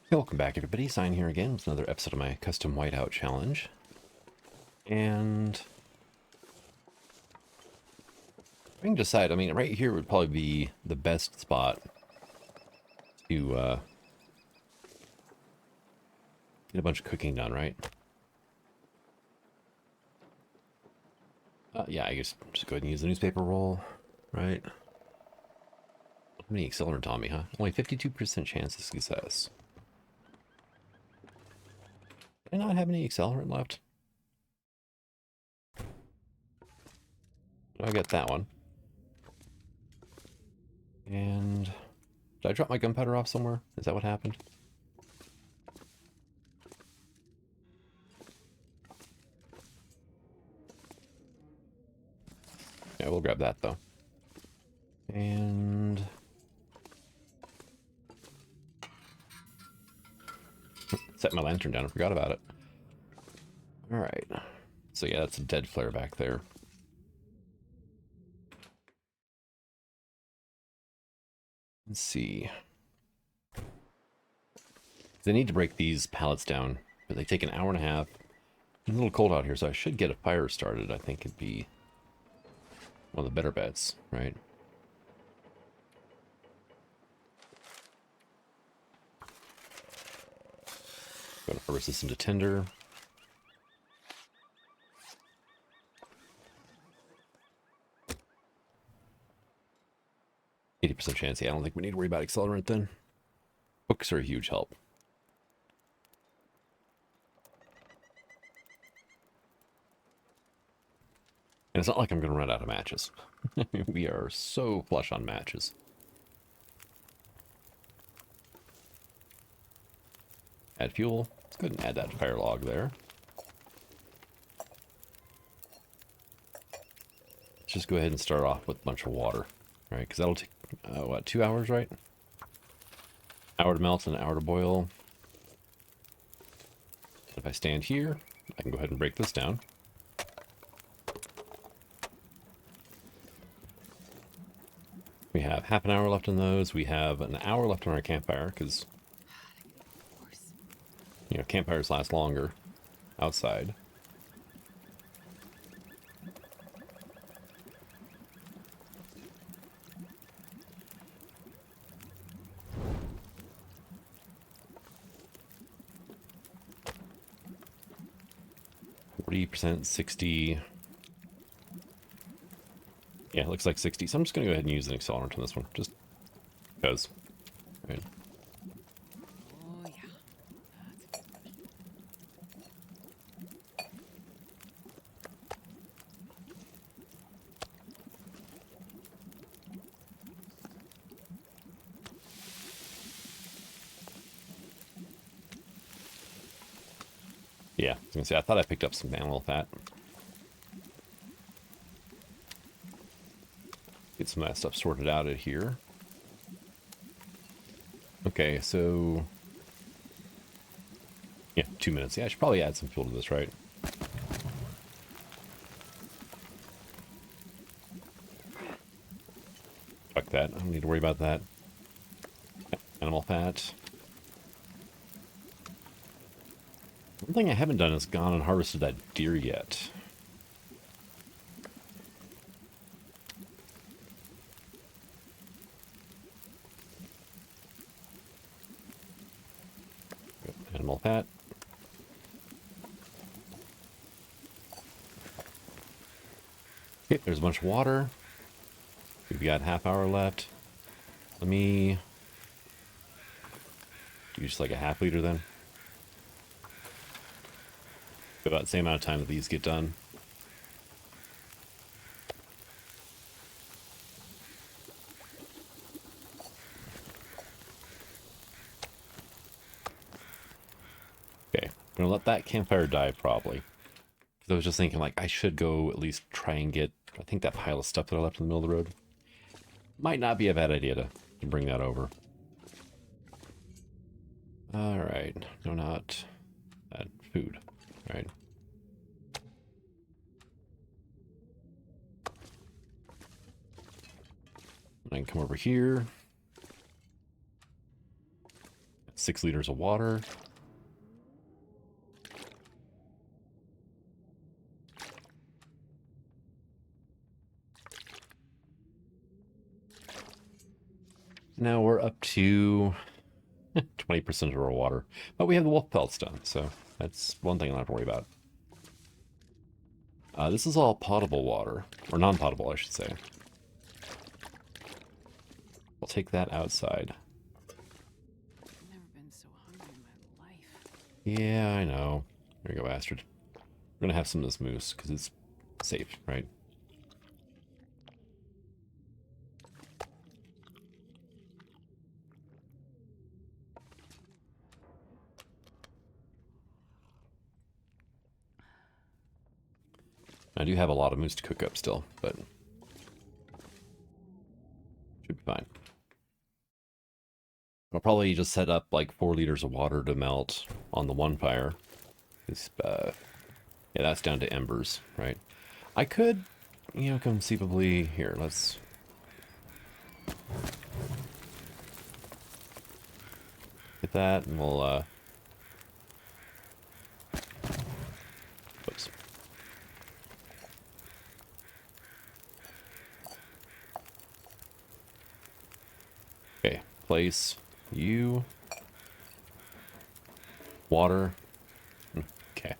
Welcome back, everybody. Sign here again with another episode of my custom whiteout challenge. And I can decide, I mean, right here would probably be the best spot to get a bunch of cooking done, right? Yeah, I guess just go ahead and use the newspaper roll, right? How many accelerant on me, huh? Only 52% chance of success. Do I not have any accelerant left? I got that one. And did I drop my gunpowder off somewhere? Is that what happened? Yeah, we'll grab that though. And set my lantern down. I forgot about it. All right. So yeah, that's a dead flare back there. Let's see. They need to break these pallets down, but they take an hour and a half. It's a little cold out here, so I should get a fire started. I think it'd be one of the better bets, right? Going to harvest this into tinder. %80 chance. Yeah, I don't think we need to worry about accelerant then. Hooks are a huge help. And it's not like I'm going to run out of matches. We are so flush on matches. Add fuel. Let's go ahead and add that fire log there. Let's just go ahead and start off with a bunch of water, right? Because that'll take, what, 2 hours, right? Hour to melt and an hour to boil. If I stand here, I can go ahead and break this down. We have half an hour left on those. We have an hour left on our campfire because, you know, campfires last longer outside. %, 60. Yeah, it looks like 60. So I'm just going to go ahead and use an accelerant on this one, just because. Right. Oh, yeah. That's a good one. Yeah, I was going to say, I thought I picked up some animal fat. Get some of that stuff sorted out of here. Okay, so... yeah, 2 minutes. Yeah, I should probably add some fuel to this, right? Fuck that. I don't need to worry about that. Animal fat. One thing I haven't done is gone and harvested that deer yet. Animal fat. Okay, there's a bunch of water. We've got half hour left. Let me do just like a half liter then. About the same amount of time that these get done. Okay, I'm gonna let that campfire die probably. Because I was just thinking, like, I should go at least try and get, I think that pile of stuff that I left in the middle of the road. Might not be a bad idea to bring that over. Alright, no, not that food, right? I can come over here. 6 liters of water. Now we're up to 20% of our water. But we have the wolf pelts done, so that's one thing I don't have to worry about. This is all potable water, or non-potable, I should say. I'll take that outside. I've never been so hungry in my life. Yeah, I know. There you go, Astrid. We're gonna have some of this moose, because it's safe, right? I do have a lot of moose to cook up still, but should be fine. I'll probably just set up like 4 liters of water to melt on the one fire. Yeah, that's down to embers, right? I could, you know, conceivably... Here, let's... Get that, and we'll, Whoops. Okay, place you... Water. Okay.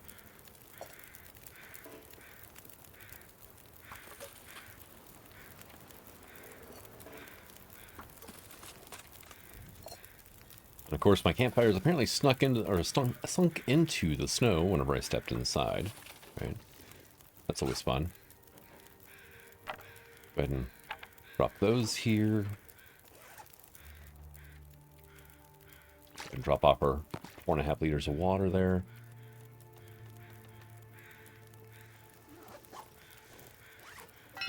And of course, my campfires apparently snuck into, or sunk into the snow whenever I stepped inside. Right? That's always fun. Go ahead and drop those here. And drop off our 4.5 liters of water there.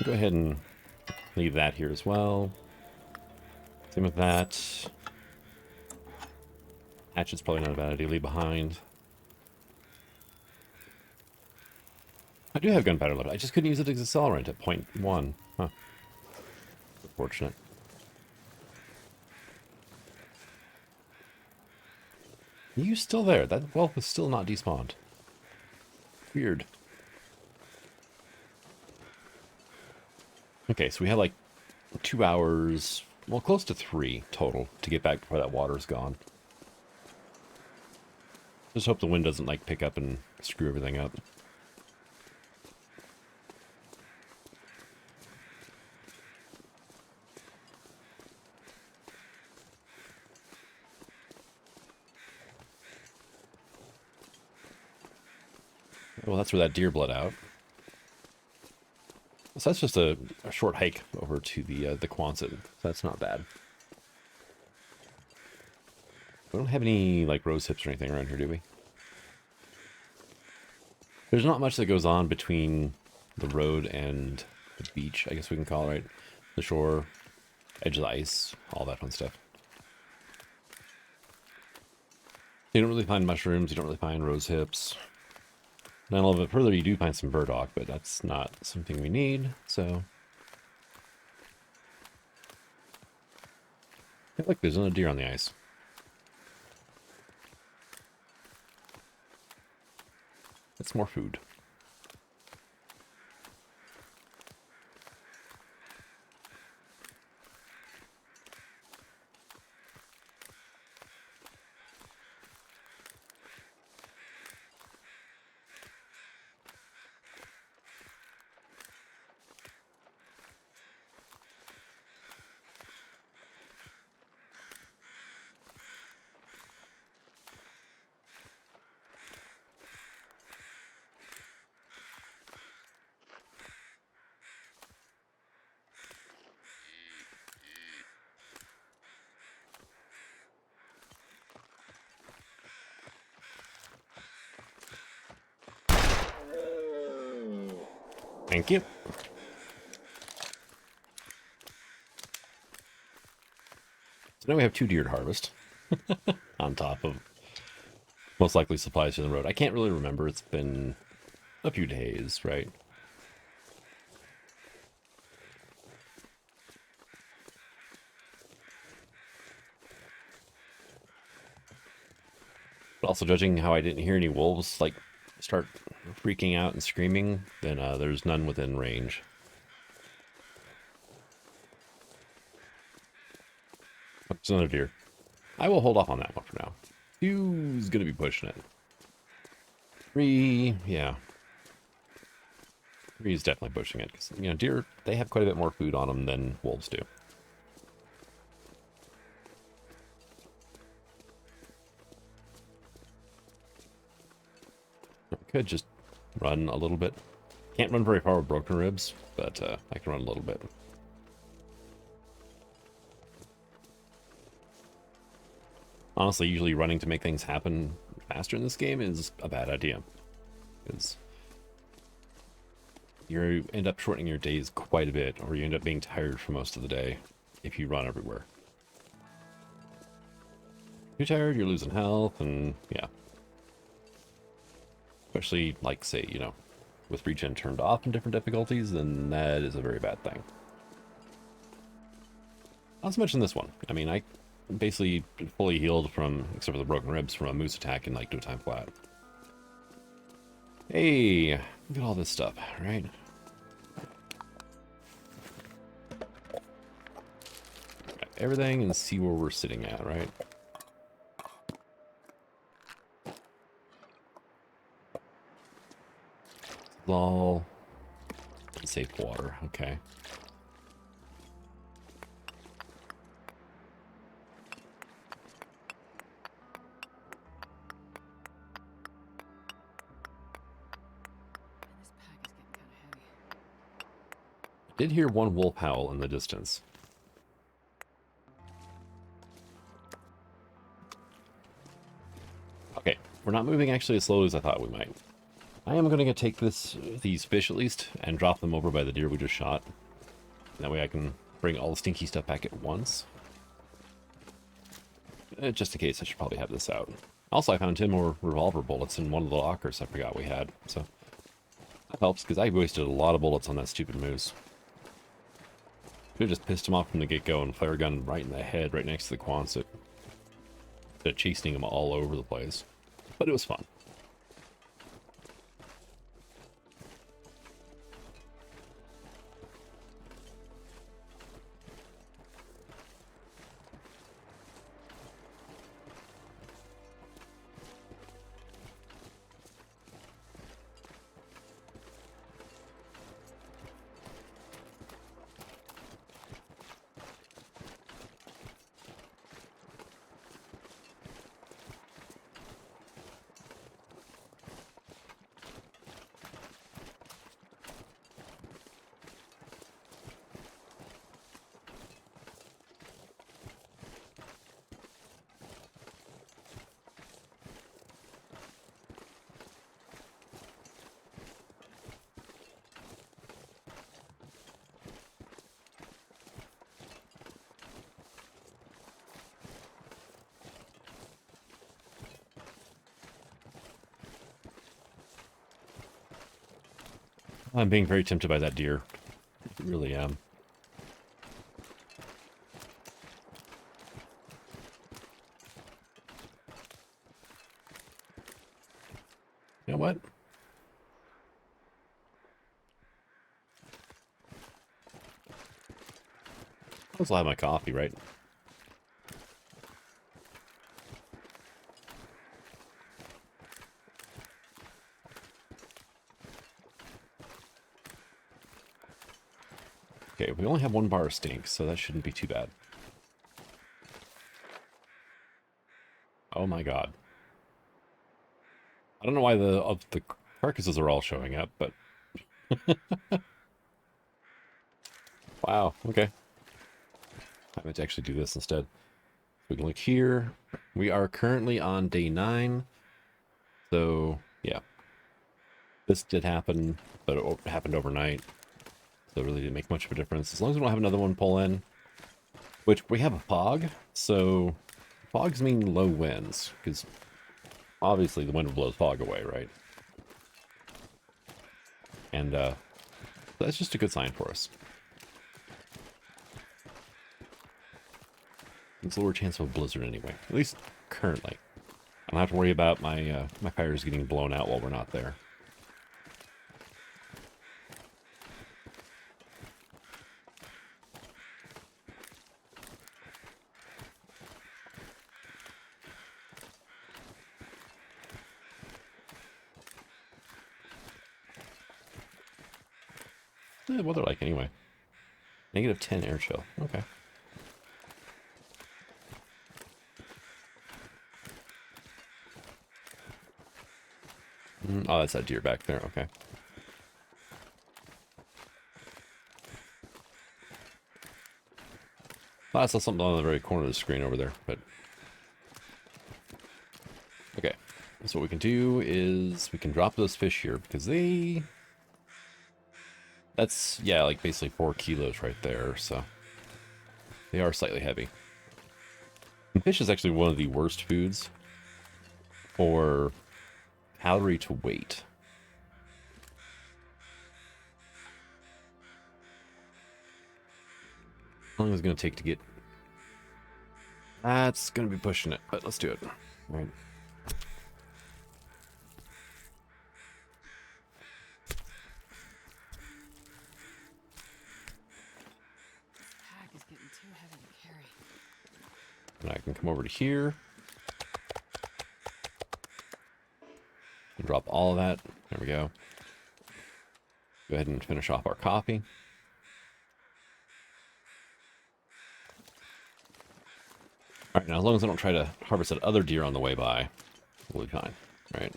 Go ahead and leave that here as well. Same with that. Hatchet's probably not a bad idea to leave behind. I do have gunpowder left. I just couldn't use it as accelerant at 0.1. Huh. Unfortunate. Are you still there? That whelp is still not despawned. Weird. Okay, so we have like 2 hours, well, close to 3 total to get back before that water's gone. Just hope the wind doesn't like pick up and screw everything up. Well, that's where that deer bled out. So that's just a short hike over to the Quonset. That's not bad. We don't have any, like, rose hips or anything around here, do we? There's not much that goes on between the road and the beach, I guess we can call it, right? The shore, edge of the ice, all that fun stuff. You don't really find mushrooms, you don't really find rose hips. Now a little bit further you do find some burdock, but that's not something we need, so... Hey, look, there's another deer on the ice. That's more food. Thank you. So now we have 2 deer to harvest. On top of most likely supplies to the road. I can't really remember. It's been a few days, right? But also, judging how I didn't hear any wolves like start freaking out and screaming, then there's none within range. Oh, it's another deer. I will hold off on that one for now. Two's gonna be pushing it. Three, yeah. Three is definitely pushing it because deer, they have quite a bit more food on them than wolves do. I could just run a little bit. Can't run very far with broken ribs, but I can run a little bit. Honestly, usually running to make things happen faster in this game is a bad idea. Because you end up shortening your days quite a bit, or you end up being tired for most of the day if you run everywhere. You're tired, you're losing health, and yeah. Especially, like, say, with regen turned off in different difficulties, then that is a very bad thing. Not so much in this one. I mean, I basically fully healed from, except for the broken ribs, from a moose attack in like no time flat. Hey, look at all this stuff, right? Grab everything and see where we're sitting at, right? All safe water, okay. This pack is getting kind of heavy. I did hear one wolf howl in the distance. Okay, we're not moving actually as slowly as I thought we might. I am going to take these fish at least and drop them over by the deer we just shot. That way I can bring all the stinky stuff back at once. Just in case, I should probably have this out. Also, I found 10 more revolver bullets in one of the lockers I forgot we had, so that helps, because I wasted a lot of bullets on that stupid moose. Could have just pissed him off from the get-go and flare gun right in the head, right next to the Quonset. Instead of chasing him all over the place. But it was fun. I'm being very tempted by that deer. I really am. You know what? I'll still have my coffee, right? Okay, we only have one bar of stink, so that shouldn't be too bad. Oh my god. I don't know why the carcasses are all showing up, but... Wow, okay. I meant to actually do this instead. We can look here. We are currently on day 9. So, yeah. This did happen, but it happened overnight. So it really didn't make much of a difference. As long as we don't have another one pull in. Which, we have a fog, so... Fogs mean low winds, because obviously the wind will blow the fog away, right? And that's just a good sign for us. It's a lower chance of a blizzard anyway, at least currently. I don't have to worry about my my fires getting blown out while we're not there. What they're like anyway. -10 air chill. Okay. Oh, that's that deer back there. Okay. Oh, I saw something on the very corner of the screen over there, but... Okay. So what we can do is we can drop those fish here, because they... That's, yeah, like basically 4 kilos right there, so... They are slightly heavy. And fish is actually one of the worst foods for calorie to weight. How long is it going to take to get... That's going to be pushing it, but let's do it. All right. Pack is getting too heavy to carry. And I can come over to here. And drop all of that. There we go. Go ahead and finish off our coffee. Alright, now as long as I don't try to harvest that other deer on the way by, we'll be fine, right?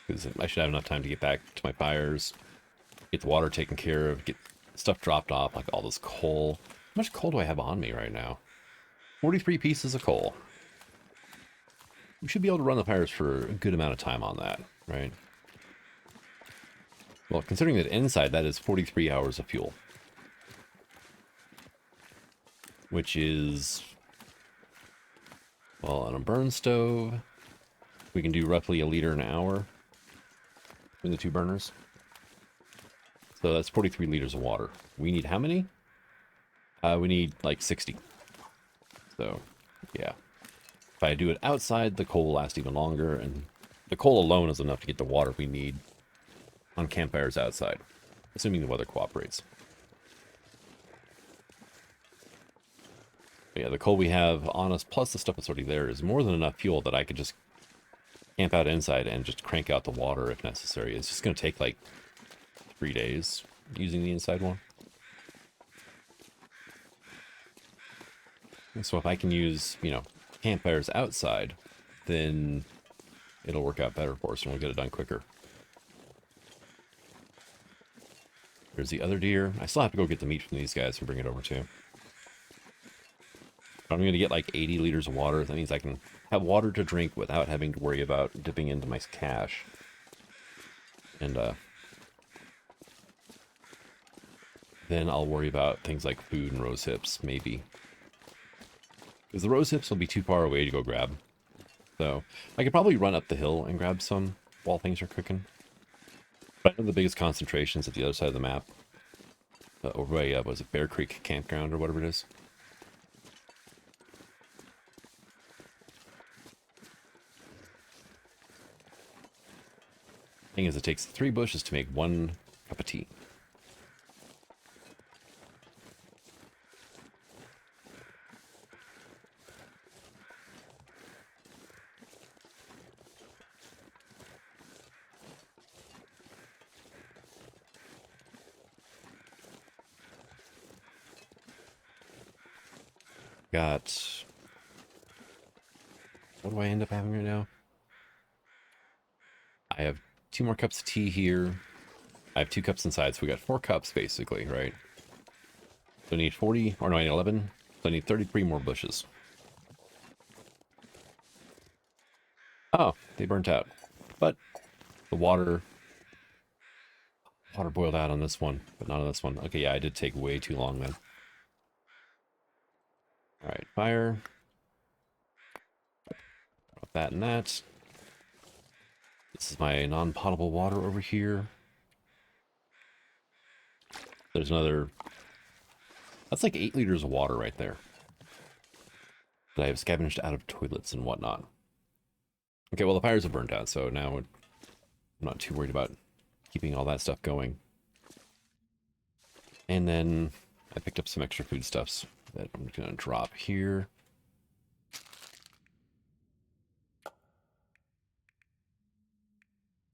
Because I should have enough time to get back to my fires, get the water taken care of, get stuff dropped off, like all this coal. How much coal do I have on me right now? 43 pieces of coal. We should be able to run the fires for a good amount of time on that, right? Well, considering that inside, that is 43 hours of fuel. Which is, well, on a burn stove, we can do roughly 1 liter an hour between the two burners. So that's 43 liters of water. We need how many? We need like 60. So, yeah. If I do it outside, the coal will last even longer, and the coal alone is enough to get the water we need on campfires outside, assuming the weather cooperates. But yeah, the coal we have on us, plus the stuff that's already there, is more than enough fuel that I could just camp out inside and just crank out the water if necessary. It's just going to take like 3 days using the inside one. And so if I can use, you know, campfires outside, then it'll work out better for us and we'll get it done quicker. There's the other deer. I still have to go get the meat from these guys and bring it over too. I'm going to get like 80 liters of water. That means I can have water to drink without having to worry about dipping into my cache. And then I'll worry about things like food and rose hips, maybe. Because the rose hips will be too far away to go grab. So I could probably run up the hill and grab some while things are cooking. But I know the biggest concentration's at the other side of the map. Over by, was it Bear Creek Campground or whatever it is? Thing is, it takes 3 bushes to make 1 cup of tea. Got... What do I end up having right now? I have 2 more cups of tea here. I have 2 cups inside, so we got 4 cups basically, right? So I need 40, or no, I need 11. So I need 33 more bushes. Oh, they burnt out. But the water boiled out on this one, but not on this one. Okay, yeah, I did take way too long then. Alright, fire. Drop that and that. This is my non-potable water over here. There's another... That's like 8 liters of water right there. that I have scavenged out of toilets and whatnot. Okay, well, the fires have burned out, so now I'm not too worried about keeping all that stuff going. And then I picked up some extra foodstuffs that I'm going to drop here.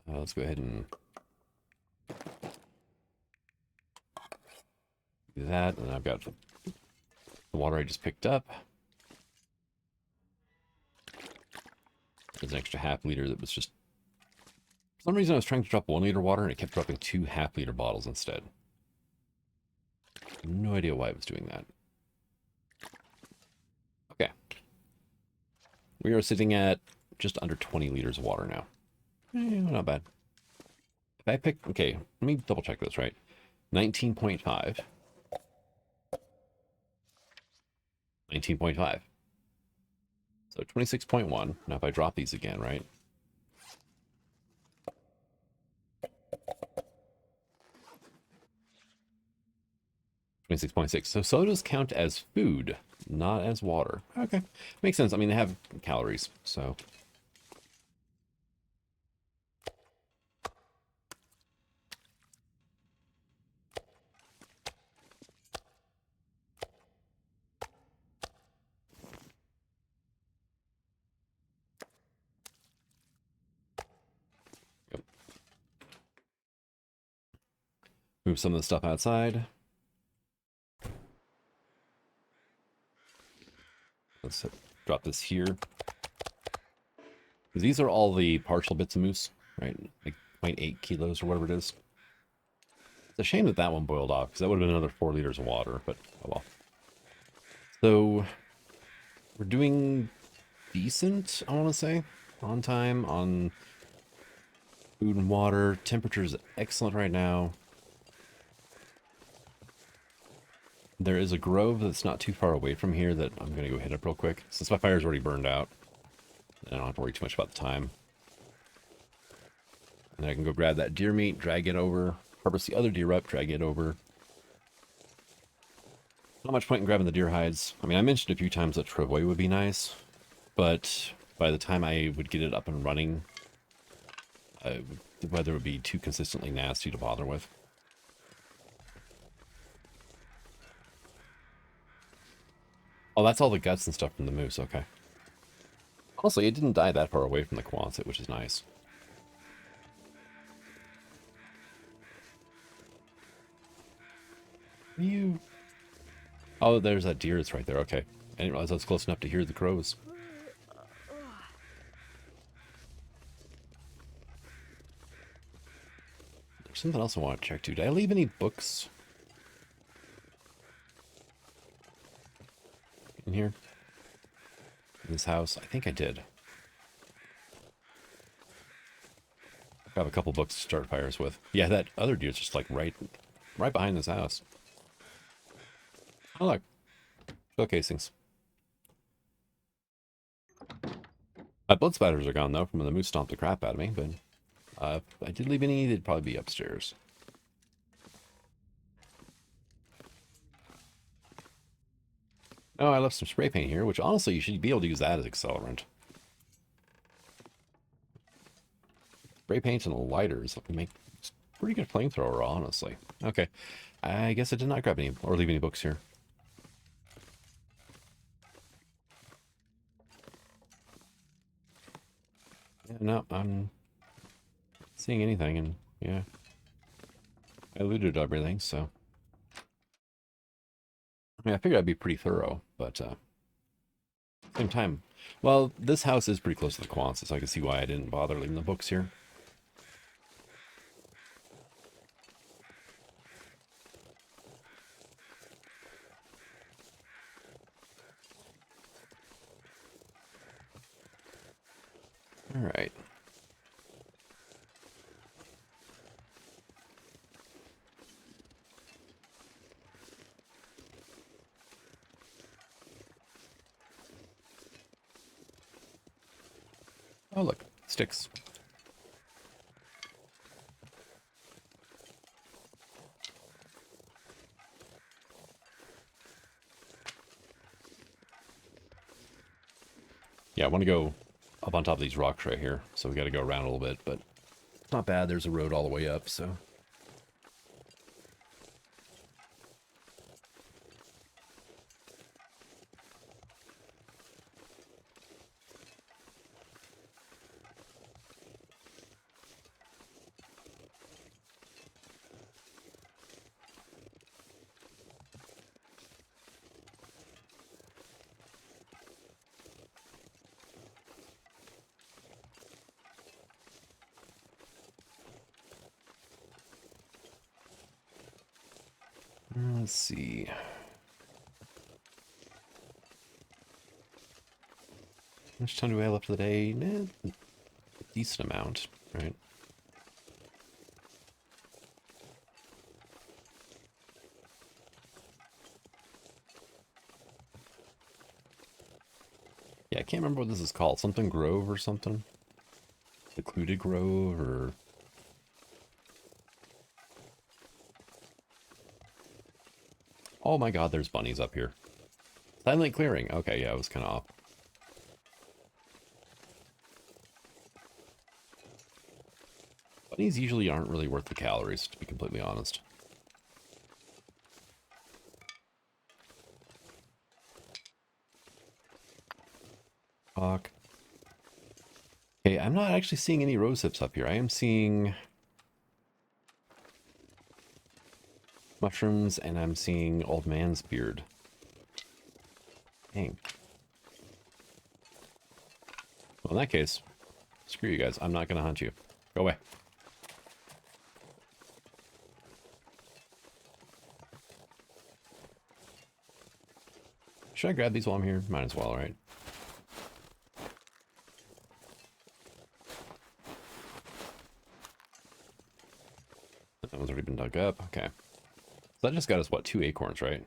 Let's go ahead and do that. And I've got the water I just picked up. There's an extra half-liter that was just... For some reason, I was trying to drop 1 liter water, and it kept dropping 2 half-liter bottles instead. No idea why it was doing that. Okay. We are sitting at just under 20 liters of water now. Not bad. If I pick... Okay, let me double-check this, right? 19.5. 19.5. So 26.1. Now if I drop these again, right? 26.6. So sodas count as food, not as water. Okay. Makes sense. I mean, they have calories, so... Yep. Move some of the stuff outside. Let's drop this here. These are all the partial bits of moose, right? Like 0.8 kilos or whatever it is. It's a shame that that one boiled off, because that would have been another 4 liters of water, but oh well. So, we're doing decent, I want to say. On time, on food and water. Temperature's excellent right now. There is a grove that's not too far away from here that I'm going to go hit up real quick. Since my fire's already burned out, I don't have to worry too much about the time. And I can go grab that deer meat, drag it over, harvest the other deer up, drag it over. Not much point in grabbing the deer hides. I mean, I mentioned a few times that travois would be nice, but by the time I would get it up and running, the weather would be too consistently nasty to bother with. Oh, that's all the guts and stuff from the moose, okay. Also, it didn't die that far away from the Quonset, which is nice. You... Oh, there's that deer that's right there, okay. I didn't realize I was close enough to hear the crows. There's something else I want to check too. Did I leave any books in here? In this house? I think I did. I have a couple books to start fires with. Yeah, that other deer's just like right behind this house. Oh look, shell casings. My blood spatters are gone though from when the moose stomped the crap out of me, but if I did leave any, they'd probably be upstairs. Oh, I left some spray paint here, which honestly you should be able to use that as accelerant. Spray paint and lighters make pretty good flamethrower, honestly. Okay, I guess I did not grab any or leave any books here. Yeah, no, I'm seeing anything, and yeah, I looted everything, so. I mean, I figured I'd be pretty thorough, but same time, well, this house is pretty close to the Quonset, so I can see why I didn't bother leaving the books here. All right. Oh, look, sticks. Yeah, I want to go up on top of these rocks right here, so we got to go around a little bit, but it's not bad. There's a road all the way up, so... Let's see. How much time do we have left for the day? A decent amount, right? Yeah, I can't remember what this is called. Something Grove or something? Secluded Grove or... Oh my god, there's bunnies up here. Silent clearing. Okay, yeah, it was kind of off. Bunnies usually aren't really worth the calories, to be completely honest. Fuck. Okay, I'm not actually seeing any rose hips up here. I am seeing mushrooms and I'm seeing old man's beard. Dang. Well, in that case, screw you guys. I'm not going to hunt you. Go away. Should I grab these while I'm here? Might as well, right? That one's already been dug up. Okay. So that just got us, what, 2 acorns, right?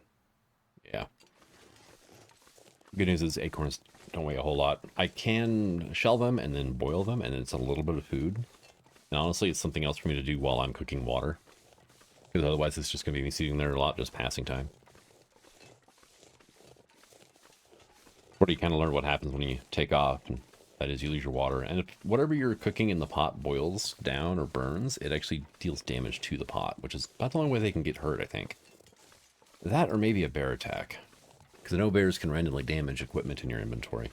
Yeah. Good news is acorns don't weigh a whole lot. I can shell them and then boil them, and it's a little bit of food. And honestly, it's something else for me to do while I'm cooking water. Because otherwise it's just going to be me sitting there a lot, just passing time. Or you kind of learn what happens when you take off, and that is you lose your water. And if whatever you're cooking in the pot boils down or burns, it actually deals damage to the pot, which is about the only way they can get hurt, I think. That or maybe a bear attack. Because I know bears can randomly damage equipment in your inventory.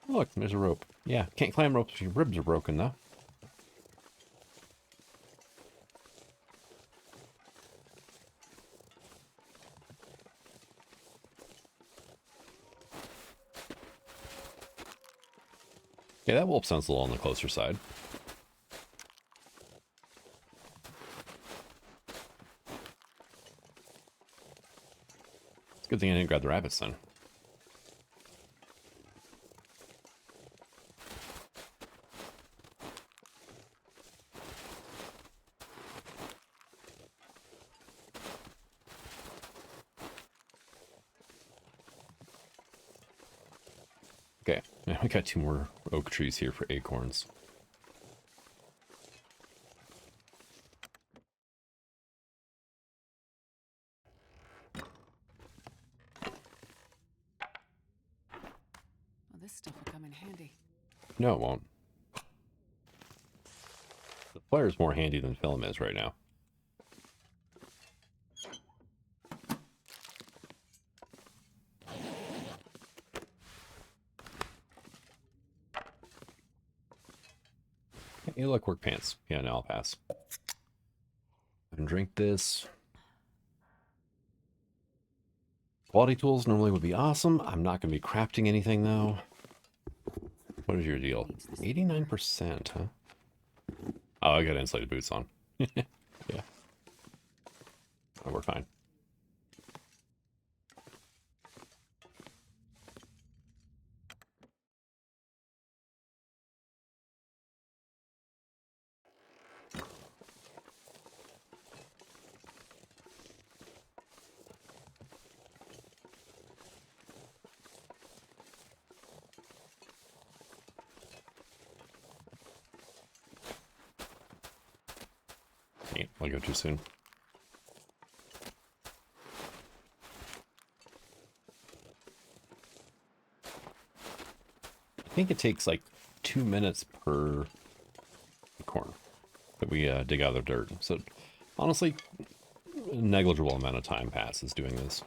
Look, there's a rope. Yeah, can't climb ropes if your ribs are broken, though. Okay, that wolf sounds a little on the closer side. It's a good thing I didn't grab the rabbits then. Okay, we got 2 more oak trees here for acorns. Well, this stuff will come in handy. No, it won't. The flare's more handy than film is right now. Hey, look, work pants. Yeah, no, I'll pass. And drink this. Quality tools normally would be awesome. I'm not going to be crafting anything, though. What is your deal? 89%, huh? Oh, I got insulated boots on. Yeah. Oh, we're fine. I'll go too soon. I think it takes like 2 minutes per corn that we dig out of the dirt. So honestly, a negligible amount of time passes doing this.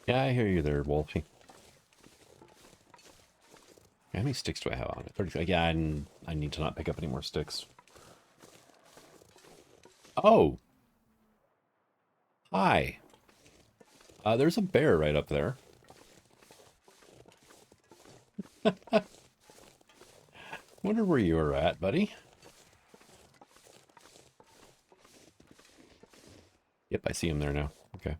Yeah, I hear you there, Wolfie. How many sticks do I have on it? 33. Yeah, I need to not pick up any more sticks. Oh! Hi! There's a bear right up there. Wonder where you were at, buddy. Yep, I see him there now. Okay.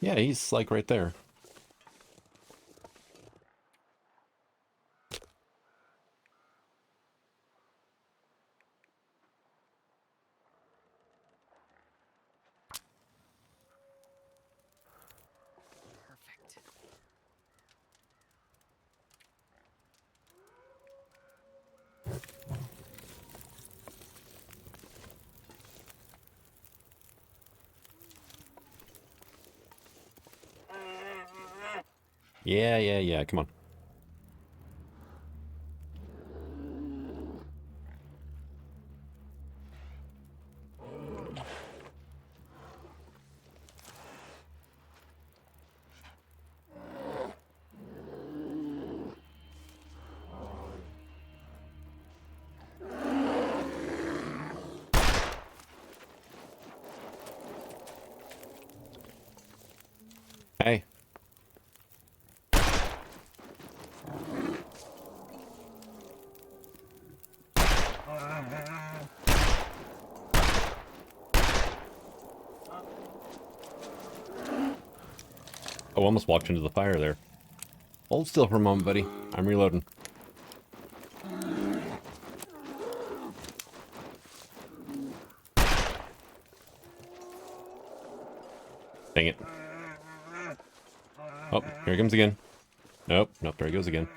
Yeah, he's like right there. Perfect. Yeah. Come on. Hey. Oh, almost walked into the fire there. Hold still for a moment, buddy. I'm reloading. Dang it. Oh, here he comes again. Nope, there he goes again.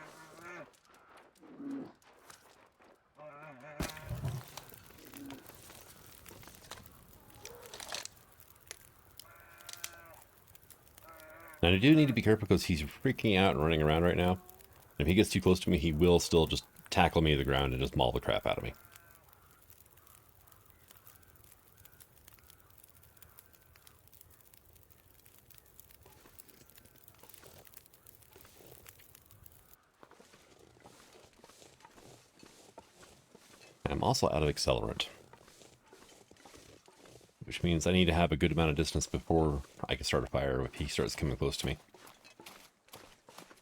And I do need to be careful because he's freaking out and running around right now. If he gets too close to me, he will still just tackle me to the ground and just maul the crap out of me. I'm also out of accelerant, which means I need to have a good amount of distance before I can start a fire if he starts coming close to me.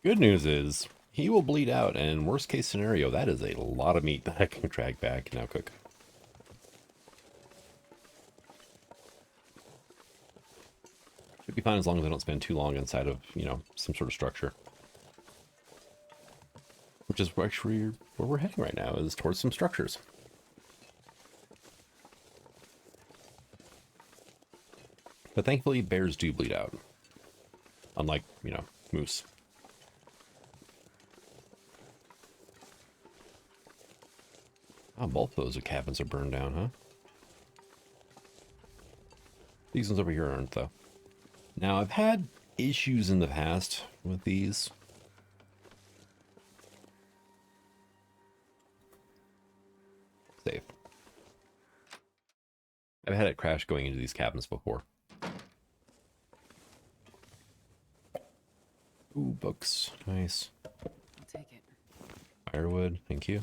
Good news is, he will bleed out, and worst case scenario, that is a lot of meat that I can drag back and now cook. Should be fine as long as I don't spend too long inside of, you know, some sort of structure. Which is actually where we're heading right now, is towards some structures. But thankfully, bears do bleed out. Unlike, you know, moose. Oh, both those cabins are burned down, huh? These ones over here aren't, though. Now, I've had issues in the past with these. Safe. I've had it crash going into these cabins before. Ooh, books. Nice. I'll take it. Firewood. Thank you.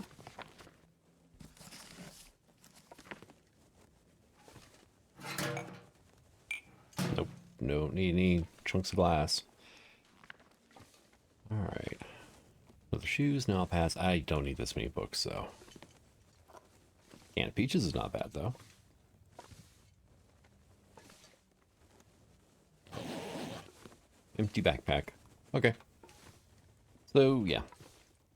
Don't need any chunks of glass. Alright. Other shoes, now I'll pass. I don't need this many books, so. Canned peaches is not bad, though. Empty backpack. Okay. So, yeah.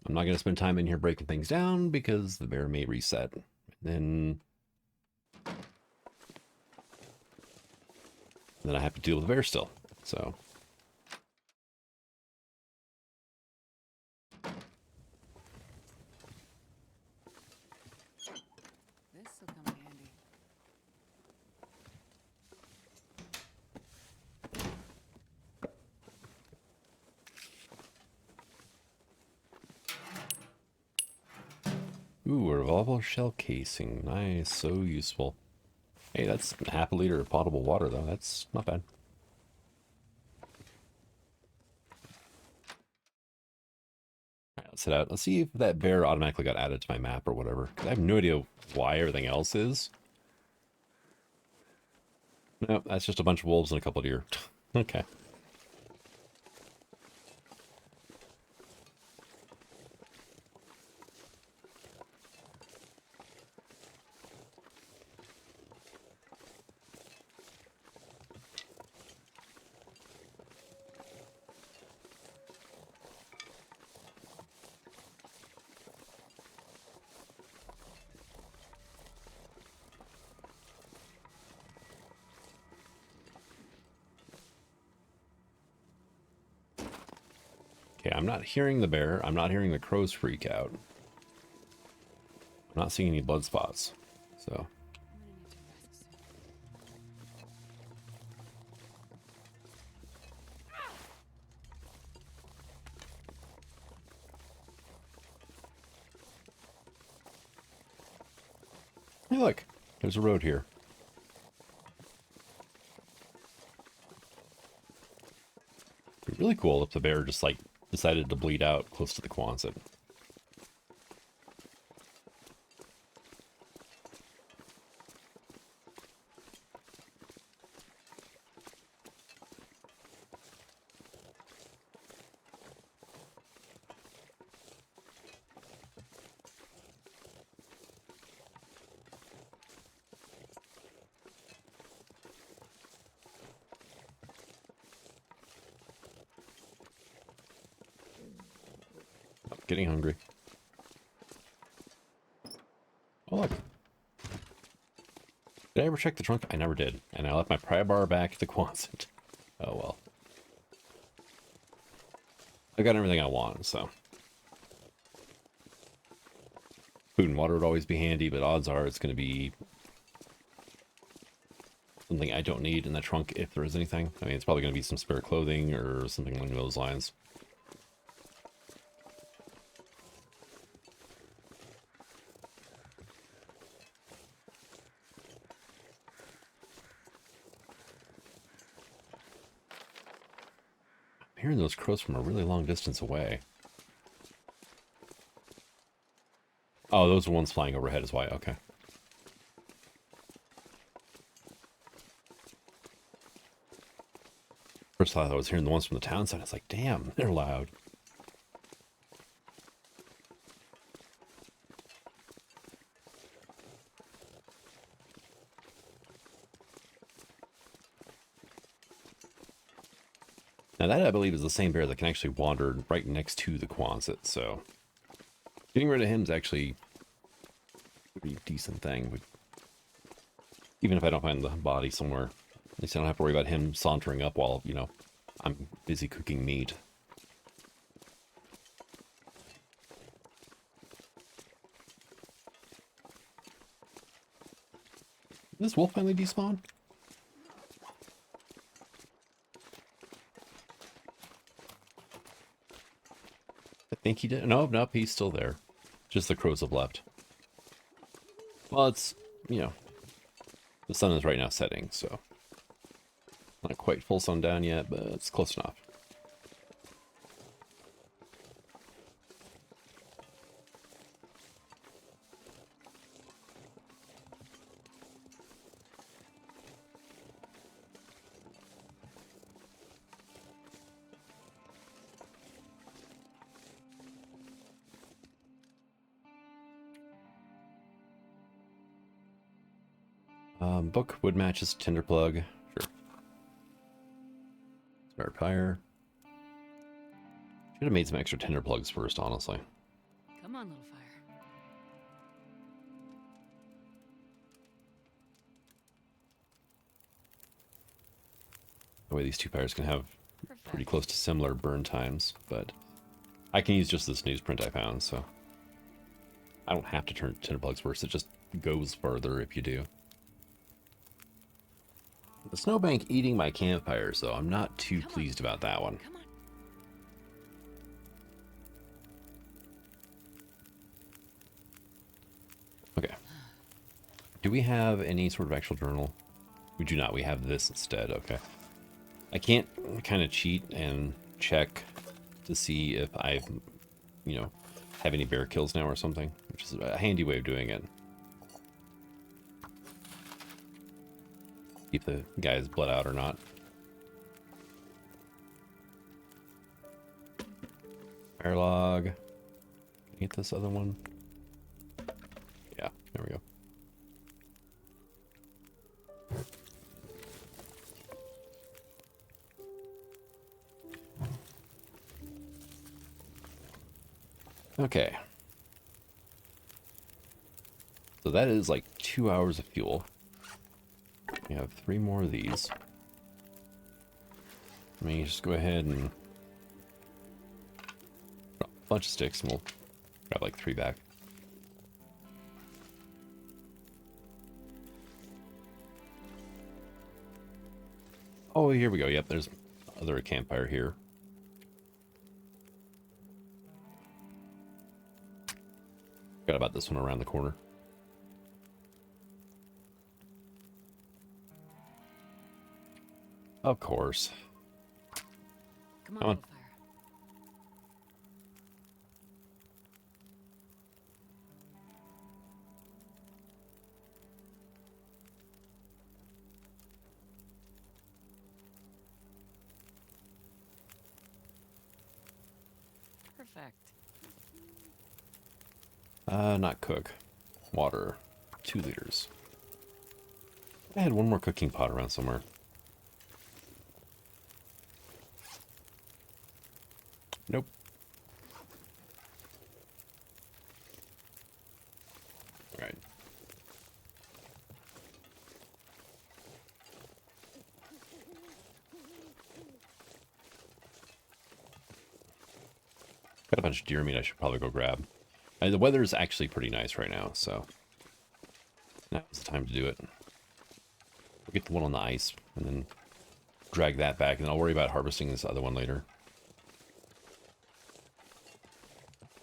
I'm not going to spend time in here breaking things down because the bear may reset. And then I have to deal with the bear still. So. This'll come in handy. Ooh, a revolver shell casing. Nice, so useful. Hey, that's half a liter of potable water, though. That's not bad. Alright, let's head out. Let's see if that bear automatically got added to my map or whatever. Because I have no idea why everything else is. Nope, that's just a bunch of wolves and a couple of deer. Okay. Okay, I'm not hearing the bear. I'm not hearing the crows freak out. I'm not seeing any blood spots. So. I'm gonna need to rest soon. Hey, look. There's a road here. It'd be really cool if the bear just, like, decided to bleed out close to the Quonset. I'm getting hungry. Oh, look. Did I ever check the trunk? I never did. And I left my pry bar back at the Quonset. Oh, well. I got everything I want, so. Food and water would always be handy, but odds are it's going to be something I don't need in the trunk if there is anything. I mean, it's probably going to be some spare clothing or something along those lines. I'm hearing those crows from a really long distance away. Oh, those are ones flying overhead is why. Okay. First I thought I was hearing the ones from the town side. It's like, damn, they're loud. Now that, I believe, is the same bear that can actually wander right next to the Quonset, so getting rid of him is actually a pretty decent thing. Even if I don't find the body somewhere, at least I don't have to worry about him sauntering up while, you know, I'm busy cooking meat. Did this wolf finally despawn? I think he did. No, nope, he's still there. Just the crows have left. Well, it's, you know, the sun is right now setting, so not quite full sundown yet, but it's close enough. Book, wood matches, tinder plug. Sure. Start fire. Should have made some extra tinder plugs first, honestly. Come on, little fire. That way these two fires can have Perfect. pretty close to similar burn times, but I can use just this newsprint I found, so I don't have to turn tinder plugs first. It just goes further if you do. The snowbank eating my campfires, though. I'm not too pleased about that one. Come on. Okay. Do we have any sort of actual journal? We do not. We have this instead. Okay. I can't kind of cheat and check to see if I, have any bear kills now or something, which is a handy way of doing it. Keep the guy's blood out or not. Fire log. Can I get this other one? Yeah, there we go. Okay. So that is like 2 hours of fuel. We have 3 more of these. Let me just go ahead and drop a bunch of sticks and we'll grab like 3 back. Oh, here we go. Yep, there's another campfire here. Forgot about this one around the corner. Of course. Come on, Come on. little fire. Perfect. Not cook. Water. 2 liters. I had one more cooking pot around somewhere. Nope. Alright. Got a bunch of deer meat I should probably go grab. The weather is actually pretty nice right now, so now's the time to do it. We'll get the one on the ice and then drag that back, and then I'll worry about harvesting this other one later.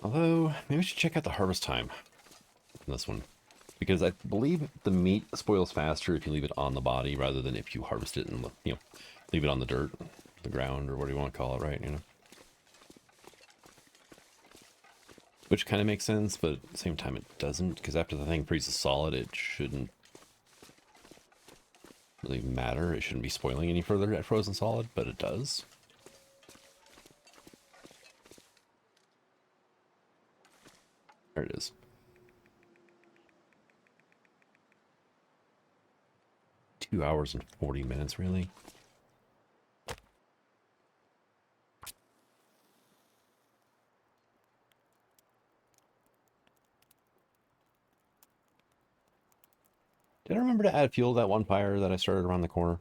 Although, maybe we should check out the harvest time on this one. Because I believe the meat spoils faster if you leave it on the body rather than if you harvest it and, leave it on the dirt, the ground, or what do you want to call it, right? Which kind of makes sense, but at the same time it doesn't, because after the thing freezes solid, it shouldn't really matter. It shouldn't be spoiling any further at frozen solid, but it does. There it is. 2 hours and 40 minutes, really? Did I remember to add fuel to that one fire that I started around the corner?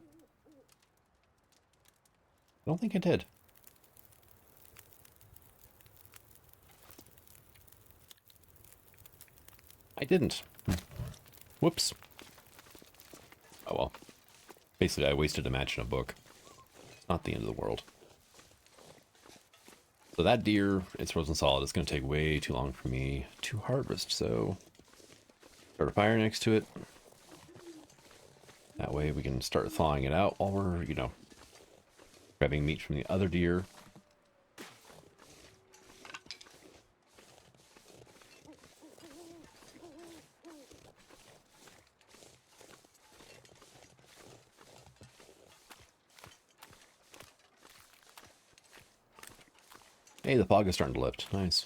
I don't think I did. I didn't. Whoops. Oh well. Basically, I wasted a match in a book. It's not the end of the world. So that deer, it's frozen solid. It's going to take way too long for me to harvest, so start a fire next to it. That way we can start thawing it out while we're, grabbing meat from the other deer. Hey, the fog is starting to lift. Nice.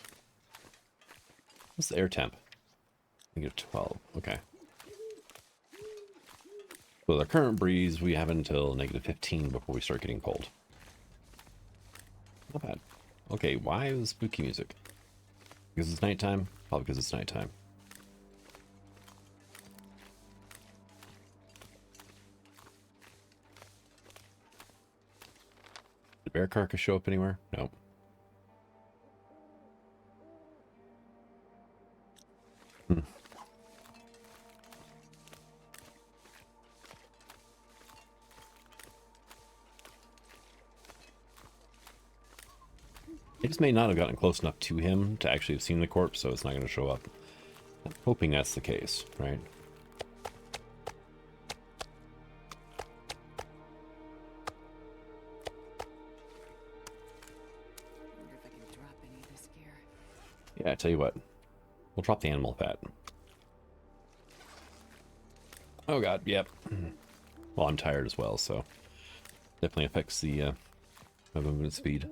What's the air temp? -12. Okay. With our current breeze, we have until -15 before we start getting cold. Not bad. Okay, why is spooky music? Because it's nighttime? Probably because it's nighttime. Did bear carcass show up anywhere? Nope. Hmm. It just may not have gotten close enough to him to actually have seen the corpse, so it's not going to show up. I'm hoping that's the case, right? Wonder if I can drop any of this gear. Yeah, I tell you what. We'll drop the animal fat. Oh god, yep. Well, I'm tired as well, so definitely affects the my movement speed.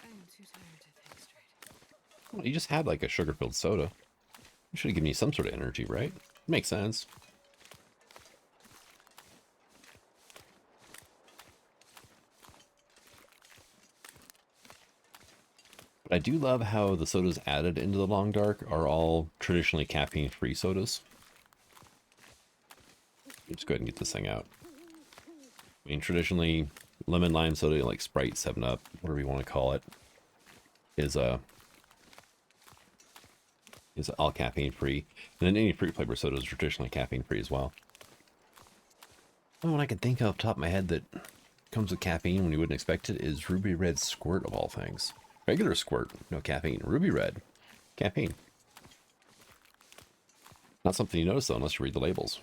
I'm too tired to think straight. Well, you just had like a sugar-filled soda. You should have given you some sort of energy, right? Makes sense. But I do love how the sodas added into the Long Dark are all traditionally caffeine-free sodas. Let's go ahead and get this thing out. I mean, traditionally, lemon lime soda, like Sprite, 7-Up, whatever you want to call it, is all caffeine free, and then any fruit flavor soda is traditionally caffeine free as well. The one I can think of off the top of my head that comes with caffeine when you wouldn't expect it is Ruby Red Squirt of all things. Regular Squirt, no caffeine. Ruby Red, caffeine. Not something you notice though unless you read the labels.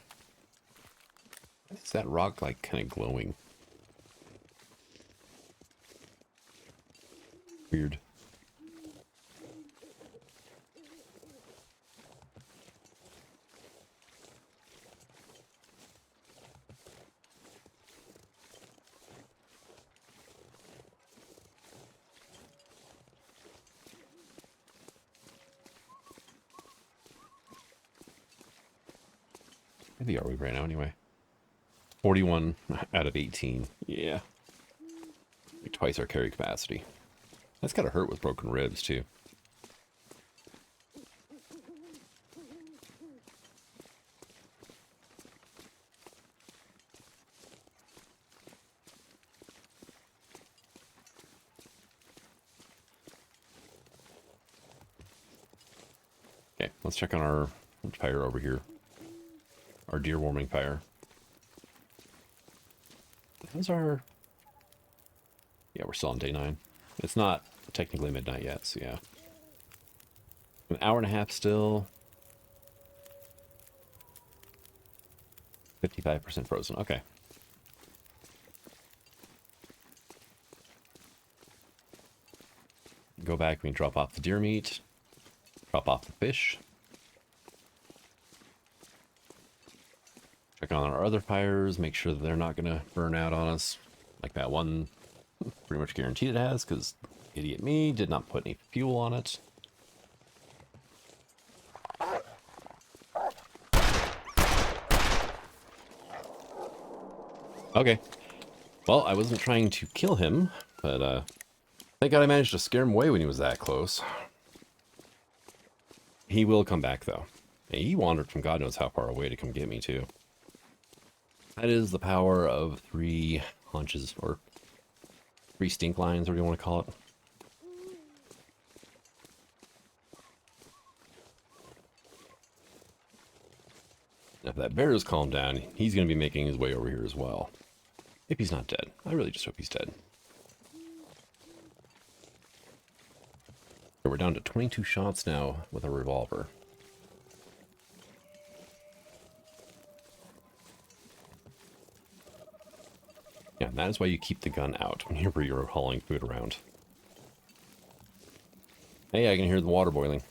Is that rock like kind of glowing? Weird. Maybe are we right now anyway? 41 out of 18. Yeah. Like twice our carry capacity. That's gotta hurt with broken ribs too. Okay, let's check on our fire over here. Our deer warming fire. How's our... Yeah, we're still on day 9. It's not technically midnight yet, so yeah. An hour and a half still. 55% frozen. Okay. Go back, we can drop off the deer meat. Drop off the fish. Check on our other fires, make sure that they're not going to burn out on us. Like that one, pretty much guaranteed it has, because idiot me did not put any fuel on it. Okay. Well, I wasn't trying to kill him, but thank God I managed to scare him away when he was that close. He will come back, though. And he wandered from God knows how far away to come get me, too. That is the power of 3 hunches, or 3 stink lines, or whatever you want to call it. If that bear is calmed down, he's going to be making his way over here as well. If he's not dead. I really just hope he's dead. So we're down to 22 shots now with a revolver. Yeah, that is why you keep the gun out whenever you're hauling food around. Hey, I can hear the water boiling.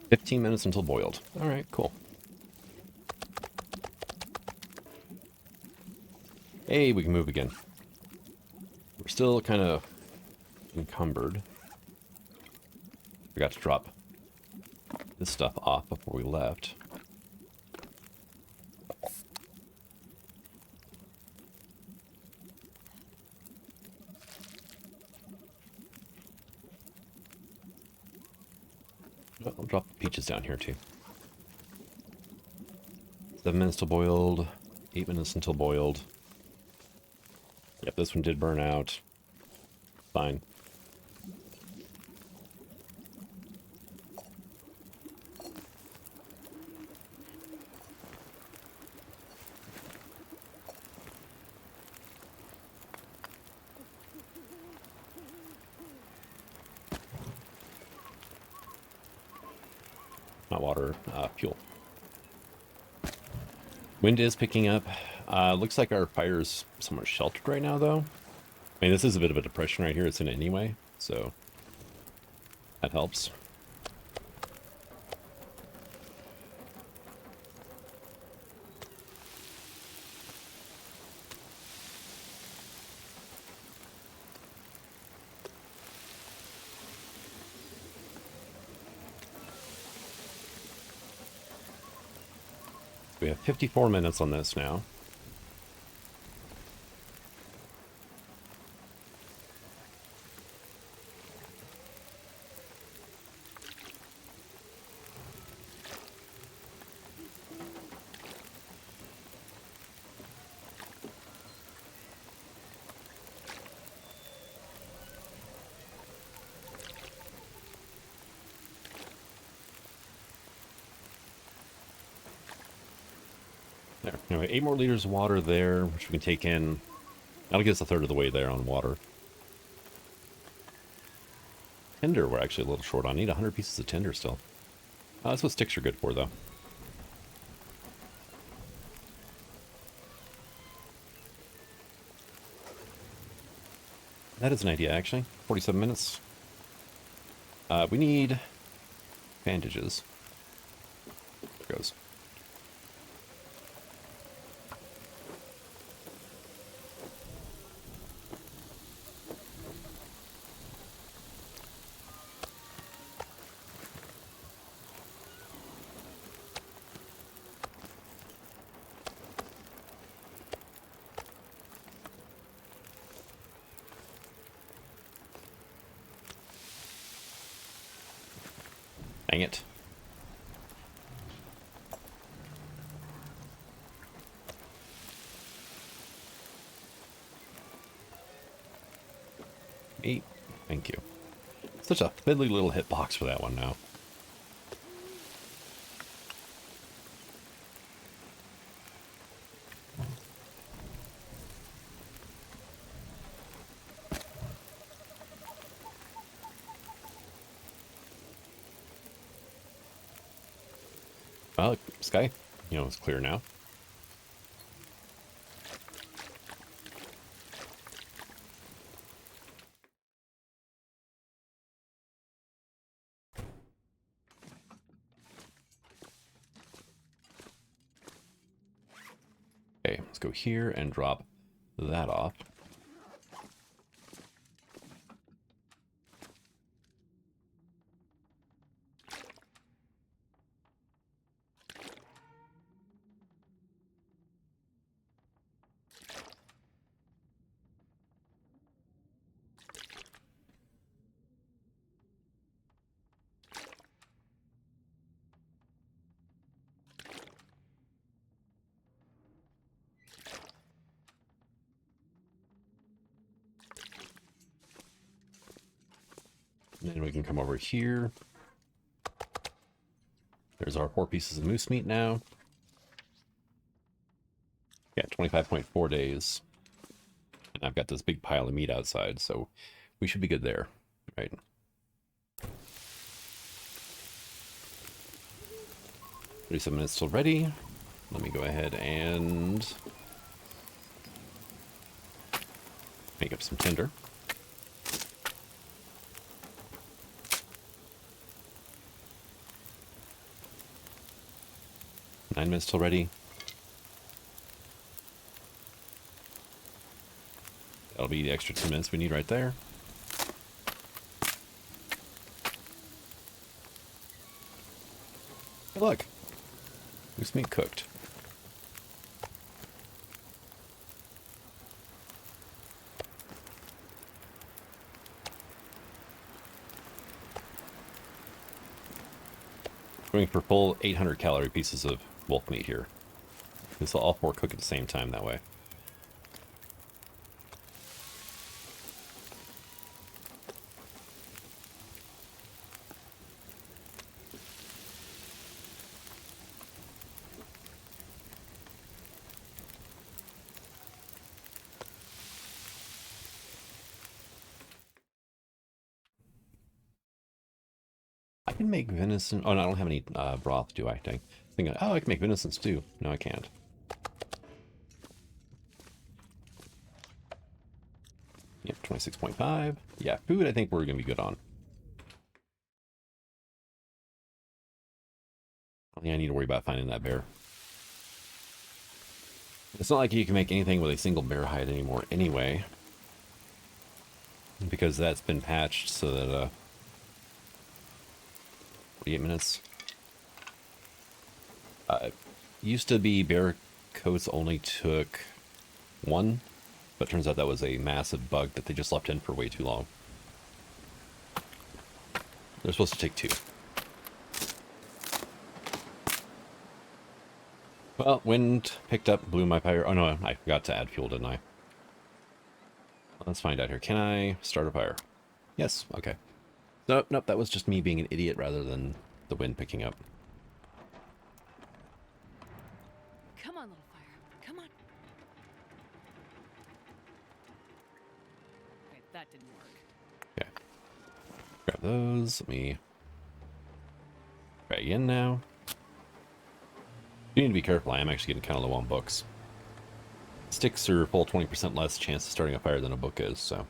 "15 minutes until boiled." Alright, cool. Hey, we can move again. Still kind of encumbered. Forgot to drop this stuff off before we left. I'll drop the peaches down here too. 7 minutes till boiled. 8 minutes until boiled. Yep, this one did burn out. Fine. Not water, fuel. Wind is picking up. Looks like our fire's somewhat sheltered right now, though. I mean, this is a bit of a depression right here. It's in it anyway, so that helps. We have 54 minutes on this now. There. Anyway, 8 more liters of water there, which we can take in. That'll get us a third of the way there on water. Tinder we're actually a little short on. I need 100 pieces of tinder still. That's what sticks are good for, though. That is an idea, actually. 47 minutes. We need bandages. There goes. Dang it. Eight. Thank you. Such a fiddly little hitbox for that one now. Well, sky, it's clear now. Okay, let's go here and drop that off. And then we can come over here. There's our 4 pieces of moose meat now. Yeah, 25.4 days. And I've got this big pile of meat outside, so we should be good there, right? "37 minutes till ready." Let me go ahead and make up some tinder. "9 minutes till ready." That'll be the extra 2 minutes we need right there. Hey, look. Loose meat cooked. Going for full 800 calorie pieces of wolf meat here. This will all 4 cook at the same time that way. I can make venison. Oh, no, I don't have any broth, do I? Dang. Oh, I can make venison stew. No, I can't. Yep, 26.5. Yeah, food I think we're going to be good on. I think I need to worry about finding that bear. It's not like you can make anything with a single bear hide anymore anyway. Because that's been patched so that, 48 minutes. Used to be bear coats only took 1, but turns out that was a massive bug that they just left in for way too long. They're supposed to take 2. Well, wind picked up, blew my fire. Oh no, I forgot to add fuel, didn't I? Let's find out here. Can I start a fire? Yes, okay. Nope, nope, that was just me being an idiot rather than the wind picking up. Come on, little fire. Come on. Wait, that didn't work. Okay. Grab those. Let me try again now. You need to be careful. I am actually getting kind of low on books. Sticks are full 20% less chance of starting a fire than a book is, so.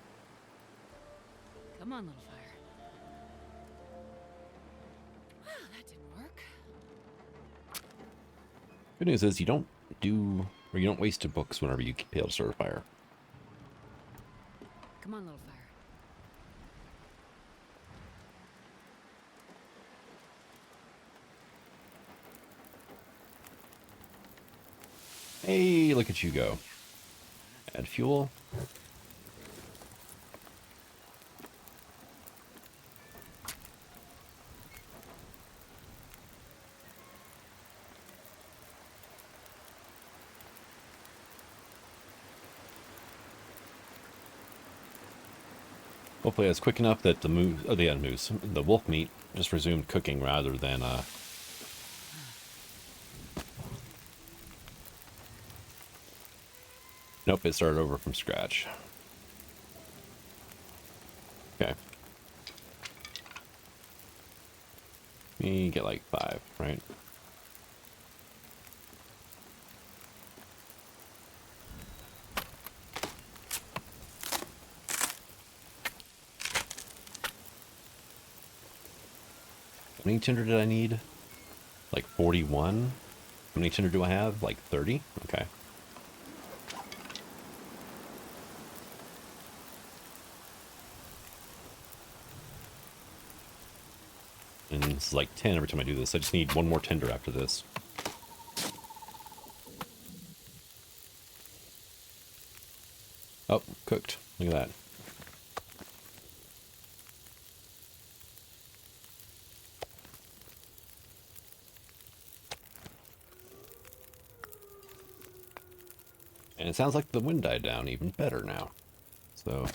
Come on, little fire. Wow, that didn't work. Good news is you don't waste books whenever you fail to start a fire. Come on, little fire. Hey, look at you go. Add fuel. Hopefully that's quick enough that the wolf meat just resumed cooking rather than nope, it started over from scratch. Okay. We get like 5, right? How many tinder did I need? Like 41? How many tinder do I have? Like 30? Okay. And it's like 10 every time I do this. I just need 1 more tinder after this. Oh, cooked. Look at that. And it sounds like the wind died down even better now. So...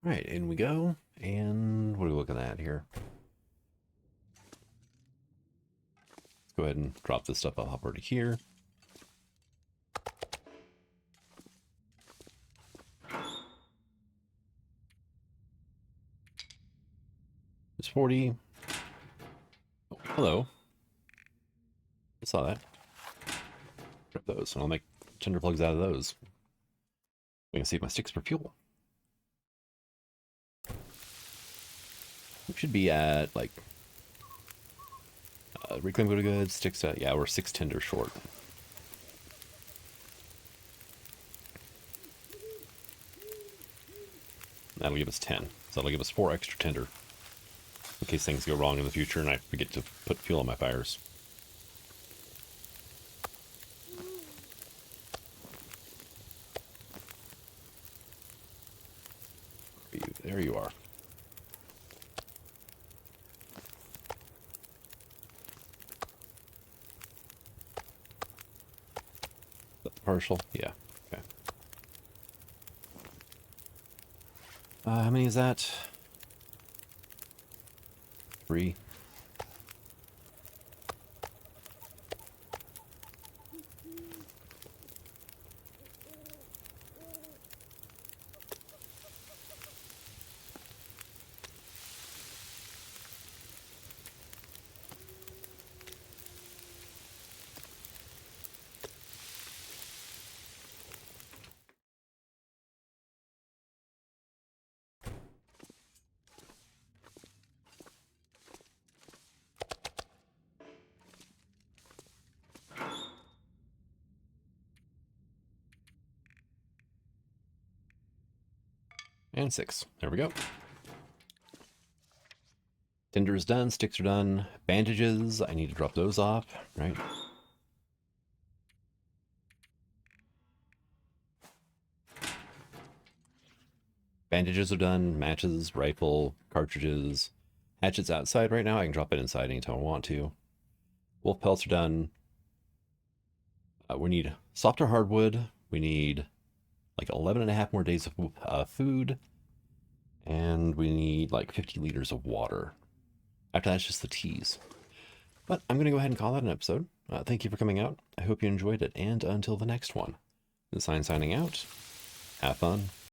Right, in we go. And what are we looking at here? Let's go ahead and drop this stuff off over to here. There's 40. Oh, hello. I saw that. Grab those, and I'll make tinder plugs out of those. We can save my sticks for fuel. We should be at, like, reclaim go to goods, sticks at, yeah, we're 6 tinder short. That'll give us 10. So that'll give us 4 extra tinder. In case things go wrong in the future and I forget to put fuel on my fires. There you are. Is that the partial? Yeah. Okay. How many is that? 3. And 6. There we go. Tinder is done. Sticks are done. Bandages. I need to drop those off, right? Bandages are done. Matches, rifle, cartridges. Hatchet's outside right now. I can drop it inside anytime I want to. Wolf pelts are done. We need softer hardwood. We need like 11 and a half more days of food. And we need like 50 liters of water. After that's just the teas. But I'm going to go ahead and call that an episode. Thank you for coming out. I hope you enjoyed it. And until the next one, the sign signing out. Have fun.